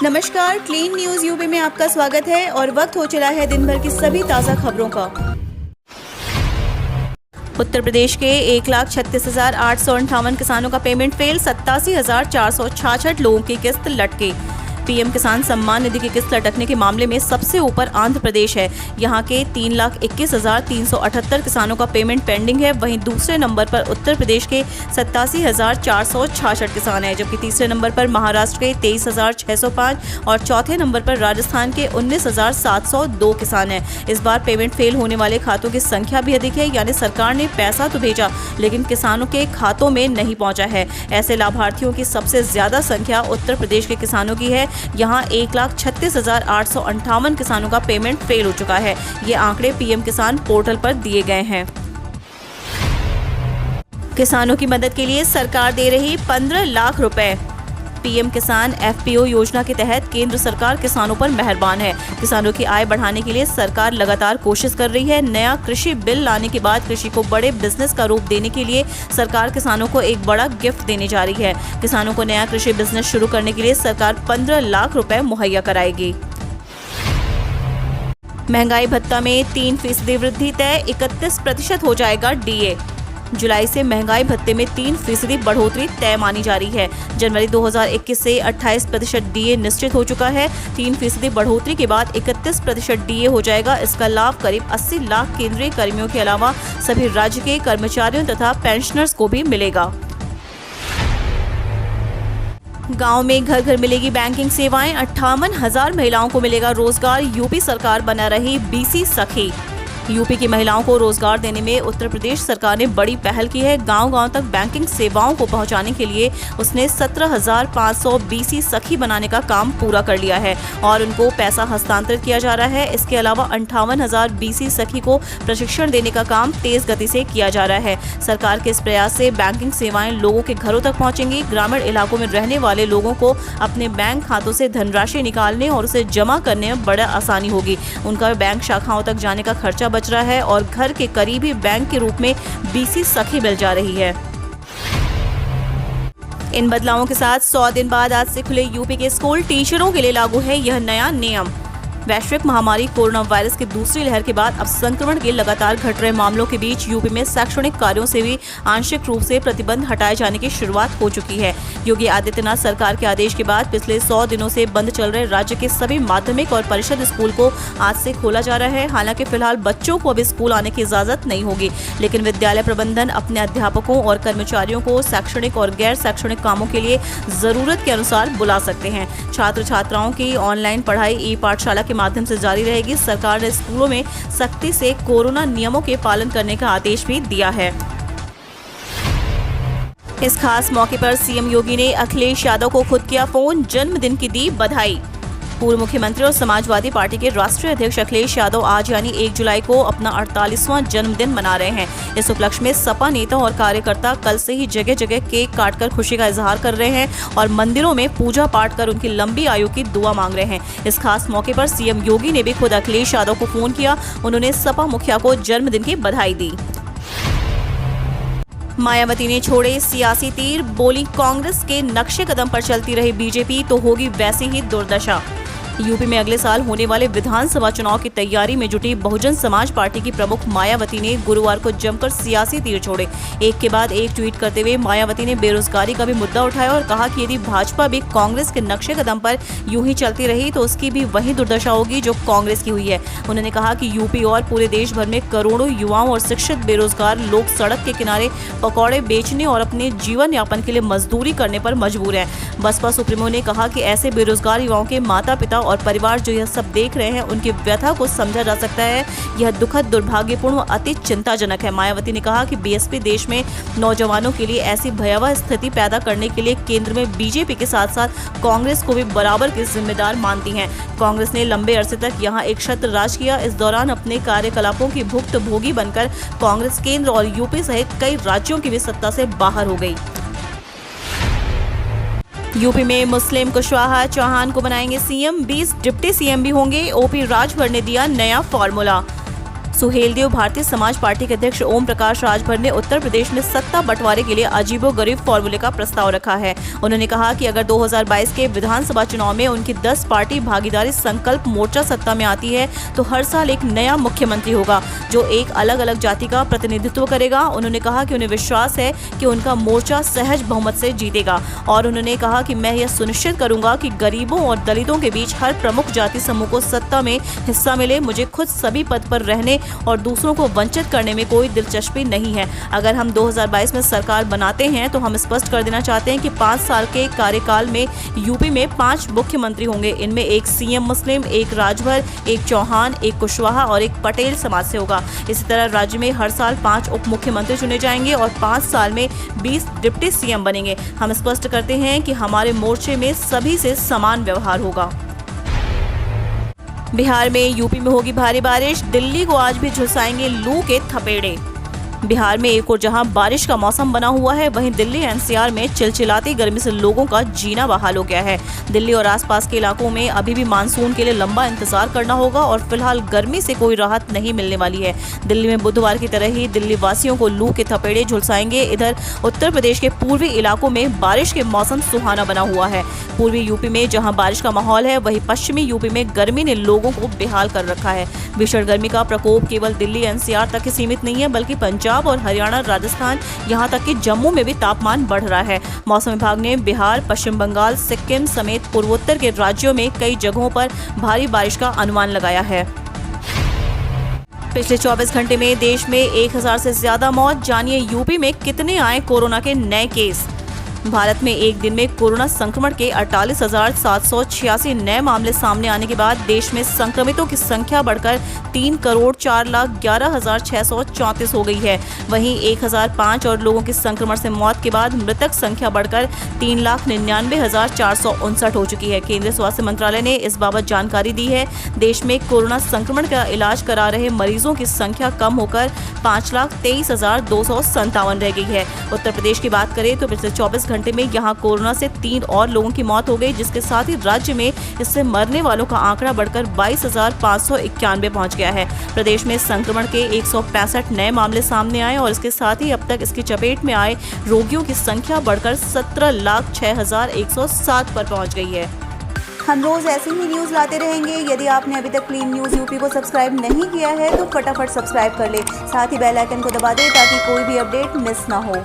नमस्कार, clean news UP में आपका स्वागत है और वक्त हो चला है दिन भर की सभी ताज़ा खबरों का। उत्तर प्रदेश के 1,36,858 किसानों का पेमेंट फेल, 87,466 लोगों की किस्त लटकी। पीएम किसान सम्मान निधि की किस्त लटकने के मामले में सबसे ऊपर आंध्र प्रदेश है। यहां के 3,21,378 किसानों का पेमेंट पेंडिंग है। वहीं दूसरे नंबर पर उत्तर प्रदेश के 87,466 किसान हैं, जबकि तीसरे नंबर पर महाराष्ट्र के 23,605 और चौथे नंबर पर राजस्थान के 19,702 किसान हैं। इस बार पेमेंट फेल होने वाले खातों की संख्या भी अधिक है, यानी सरकार ने पैसा तो भेजा लेकिन किसानों के खातों में नहीं पहुंचा है। ऐसे लाभार्थियों की सबसे ज्यादा संख्या उत्तर प्रदेश के किसानों की है। यहां 1,36,858 किसानों का पेमेंट फेल हो चुका है। ये आंकड़े पीएम किसान पोर्टल पर दिए गए हैं। किसानों की मदद के लिए सरकार दे रही 15 लाख रुपए। पीएम किसान एफपीओ योजना के तहत केंद्र सरकार किसानों पर मेहरबान है। किसानों की आय बढ़ाने के लिए सरकार लगातार कोशिश कर रही है। नया कृषि बिल लाने के बाद कृषि को बड़े बिजनेस का रूप देने के लिए सरकार किसानों को एक बड़ा गिफ्ट देने जा रही है। किसानों को नया कृषि बिजनेस शुरू करने के लिए सरकार 15 लाख रुपए मुहैया कराएगी। महंगाई भत्ता में 3% वृद्धि तय, 31% हो जाएगा डीए। जुलाई से महंगाई भत्ते में 3% बढ़ोतरी तय मानी जा रही है। जनवरी 2021 से 28% डीए निश्चित हो चुका है। 3% बढ़ोतरी के बाद 31% डीए हो जाएगा। इसका लाभ करीब 80 लाख केंद्रीय कर्मियों के अलावा सभी राज्य के कर्मचारियों तथा पेंशनर्स को भी मिलेगा। गांव में घर घर मिलेगी बैंकिंग सेवाएं, 58,000 महिलाओं को मिलेगा रोजगार। यूपी सरकार बना रही बीसी सखी। यूपी की महिलाओं को रोजगार देने में उत्तर प्रदेश सरकार ने बड़ी पहल की है। गांव-गांव तक बैंकिंग सेवाओं को पहुंचाने के लिए उसने 17,500 बीसी सखी बनाने का काम पूरा कर लिया है और उनको पैसा हस्तांतरित किया जा रहा है। इसके अलावा 58,000 बीसी सखी को प्रशिक्षण देने का काम तेज गति से किया जा रहा है। सरकार के इस प्रयास से बैंकिंग सेवाएं लोगों के घरों तक पहुंचेंगी। ग्रामीण इलाकों में रहने वाले लोगों को अपने बैंक खातों से धनराशि निकालने और उसे जमा करने में बड़ा आसानी होगी। उनका बैंक शाखाओं तक जाने का खर्चा बच रहा है और घर के करीब ही बैंक के रूप में बीसी सखी मिल जा रही है। इन बदलावों के साथ 100 दिन बाद आज से खुले यूपी के स्कूल। टीचरों के लिए लागू है यह नया नियम। वैश्विक महामारी कोरोना वायरस की दूसरी लहर के बाद अब संक्रमण के लगातार घट रहे मामलों के बीच यूपी में शैक्षणिक कार्यों से भी आंशिक रूप से प्रतिबंध हटाए जाने की शुरुआत हो चुकी है। योगी आदित्यनाथ सरकार के आदेश के बाद पिछले 100 दिनों से बंद चल रहे राज्य के सभी माध्यमिक और परिषद स्कूल को आज से खोला जा रहा है। हालांकि फिलहाल बच्चों को अब स्कूल आने की इजाजत नहीं होगी, लेकिन विद्यालय प्रबंधन अपने अध्यापकों और कर्मचारियों को शैक्षणिक और गैर शैक्षणिक कामों के लिए जरूरत के अनुसार बुला सकते हैं। छात्र छात्राओं की ऑनलाइन पढ़ाई ई पाठशाला के माध्यम से जारी रहेगी। सरकार ने स्कूलों में सख्ती से कोरोना नियमों के पालन करने का आदेश भी दिया है। इस खास मौके पर सीएम योगी ने अखिलेश यादव को खुद किया फोन, जन्मदिन की दी बधाई। पूर्व मुख्यमंत्री और समाजवादी पार्टी के राष्ट्रीय अध्यक्ष अखिलेश यादव आज यानी 1 जुलाई को अपना 48वां जन्मदिन मना रहे हैं। इस उपलक्ष्य में सपा नेता और कार्यकर्ता कल से ही जगह जगह केक काटकर खुशी का इजहार कर रहे हैं और मंदिरों में पूजा पाठ कर उनकी लंबी आयु की दुआ मांग रहे हैं। इस खास मौके पर सीएम योगी ने भी खुद अखिलेश यादव को फोन किया। उन्होंने सपा मुखिया को जन्मदिन की बधाई दी। मायावती ने छोड़े सियासी तीर, बोली कांग्रेस के नक्शे कदम पर चलती रही बीजेपी तो होगी वैसी ही दुर्दशा। यूपी में अगले साल होने वाले विधानसभा चुनाव की तैयारी में जुटी बहुजन समाज पार्टी की प्रमुख मायावती ने गुरुवार को जमकर सियासी तीर छोड़े। एक के बाद एक ट्वीट करते हुए मायावती ने बेरोजगारी का भी मुद्दा उठाया और कहा कि यदि भाजपा भी कांग्रेस के नक्शे कदम पर यूं ही चलती रही तो उसकी भी वही दुर्दशा होगी जो कांग्रेस की हुई है। उन्होंने कहा कि यूपी और पूरे देश भर में करोड़ों युवाओं और शिक्षित बेरोजगार लोग सड़क के किनारे पकौड़े बेचने और अपने जीवन यापन के लिए मजदूरी करने पर मजबूर हैं। बसपा सुप्रीमो ने कहा कि ऐसे बेरोजगार युवाओं के माता पिता और परिवार जो यह सब देख रहे हैं उनकी व्यथा को समझा जा सकता है। यह दुखद, दुर्भाग्यपूर्ण और अति चिंताजनक है। मायावती ने कहा कि बीएसपी देश में नौजवानों के लिए ऐसी भयावह स्थिति पैदा करने के लिए केंद्र में बीजेपी के साथ साथ कांग्रेस को भी बराबर के जिम्मेदार मानती हैं। कांग्रेस ने लंबे अरसे तक यहां एक छत्र राज किया। इस दौरान अपने कार्यकलापों की भुक्तभोगी बनकर कांग्रेस केंद्र और यूपी सहित कई राज्यों की भी सत्ता से बाहर हो गई। यूपी में मुस्लिम कुशवाहा चौहान को बनाएंगे सीएम, 20 डिप्टी सीएम भी होंगे। ओपी राजभर ने दिया नया फॉर्मूला। सुहेलदेव भारतीय समाज पार्टी के अध्यक्ष ओम प्रकाश राजभर ने उत्तर प्रदेश में सत्ता बंटवारे के लिए अजीबोगरीब फॉर्मूले का प्रस्ताव रखा है। उन्होंने कहा कि अगर 2022 के विधानसभा चुनाव में उनकी 10 पार्टी भागीदारी संकल्प मोर्चा सत्ता में आती है तो हर साल एक नया मुख्यमंत्री होगा जो एक अलग अलग जाति का प्रतिनिधित्व करेगा। उन्होंने कहा कि उन्हें विश्वास है कि उनका मोर्चा सहज बहुमत से जीतेगा और उन्होंने कहा कि मैं यह सुनिश्चित करूंगा कि गरीबों और दलितों के बीच हर प्रमुख जाति समूह को सत्ता में हिस्सा मिले। मुझे खुद सभी पद पर रहने और दूसरों को वंचित करने में कोई दिलचस्पी नहीं है। अगर हम 2022 में सरकार बनाते हैं तो हम स्पष्ट कर देना चाहते हैं कि 5 साल के कार्यकाल में यूपी में 5 मुख्यमंत्री होंगे। इनमें एक सीएम मुस्लिम, एक राजभर, एक चौहान, एक कुशवाहा और एक पटेल समाज से होगा। इसी तरह राज्य में हर साल 5 उप मुख्यमंत्री चुने जाएंगे और 5 साल में 20 डिप्टी सीएम बनेंगे। हम स्पष्ट करते हैं कि हमारे मोर्चे में सभी से समान व्यवहार होगा। बिहार में यूपी में होगी भारी बारिश, दिल्ली को आज भी झुलसाएंगे लू के थपेड़े। बिहार में एक और जहां बारिश का मौसम बना हुआ है, वहीं दिल्ली एनसीआर में चिलचिलाती गर्मी से लोगों का जीना बहाल हो गया है। दिल्ली और आसपास के इलाकों में अभी भी मानसून के लिए लंबा इंतजार करना होगा और फिलहाल गर्मी से कोई राहत नहीं मिलने वाली है। दिल्ली में बुधवार की तरह ही दिल्ली वासियों को लू के थपेड़े झुलसाएंगे। इधर उत्तर प्रदेश के पूर्वी इलाकों में बारिश के मौसम सुहाना बना हुआ है। पूर्वी यूपी में जहां बारिश का माहौल है, वहीं पश्चिमी यूपी में गर्मी ने लोगों को बेहाल कर रखा है। भीषण गर्मी का प्रकोप केवल दिल्ली एनसीआर तक ही सीमित नहीं है, बल्कि पंजाब और हरियाणा, राजस्थान, यहां तक कि जम्मू में भी तापमान बढ़ रहा है। मौसम विभाग ने बिहार, पश्चिम बंगाल, सिक्किम समेत पूर्वोत्तर के राज्यों में कई जगहों पर भारी बारिश का अनुमान लगाया है। पिछले 24 घंटे में देश में 1000 से ज्यादा मौत। जानिए यूपी में कितने आए कोरोना के नए केस। भारत में एक दिन में कोरोना संक्रमण के 48,786 नए मामले सामने आने के बाद देश में संक्रमितों की संख्या बढ़कर 3,04,11,634 हो गई है। वहीं 1005 और लोगों की संक्रमण से मौत के बाद मृतक संख्या बढ़कर 3,99,459 हो चुकी है। केंद्रीय स्वास्थ्य मंत्रालय ने इस बाबत जानकारी दी है। देश में कोरोना संक्रमण का इलाज करा रहे मरीजों की संख्या कम होकर 5,23,257 रह गई है। उत्तर प्रदेश की बात करें तो पिछले 24 घंटे में यहां कोरोना से 3 और लोगों की मौत हो गई, जिसके साथ ही राज्य में इससे मरने वालों का आंकड़ा बढ़कर 22,591 पहुंच गया है। प्रदेश में संक्रमण के 165 नए मामले सामने आए और इसके साथ ही अब तक इसकी चपेट में आए रोगियों की संख्या बढ़कर 17,06,107 पर पहुंच गई है। हम रोज ऐसे ही न्यूज़ लाते रहेंगे। यदि आपने अभी तक क्लीन न्यूज़ यूपी को सब्सक्राइब नहीं किया है तो फटाफट सब्सक्राइब कर ले, साथ ही बेल आइकन को दबा दें ताकि कोई भी अपडेट मिस ना हो।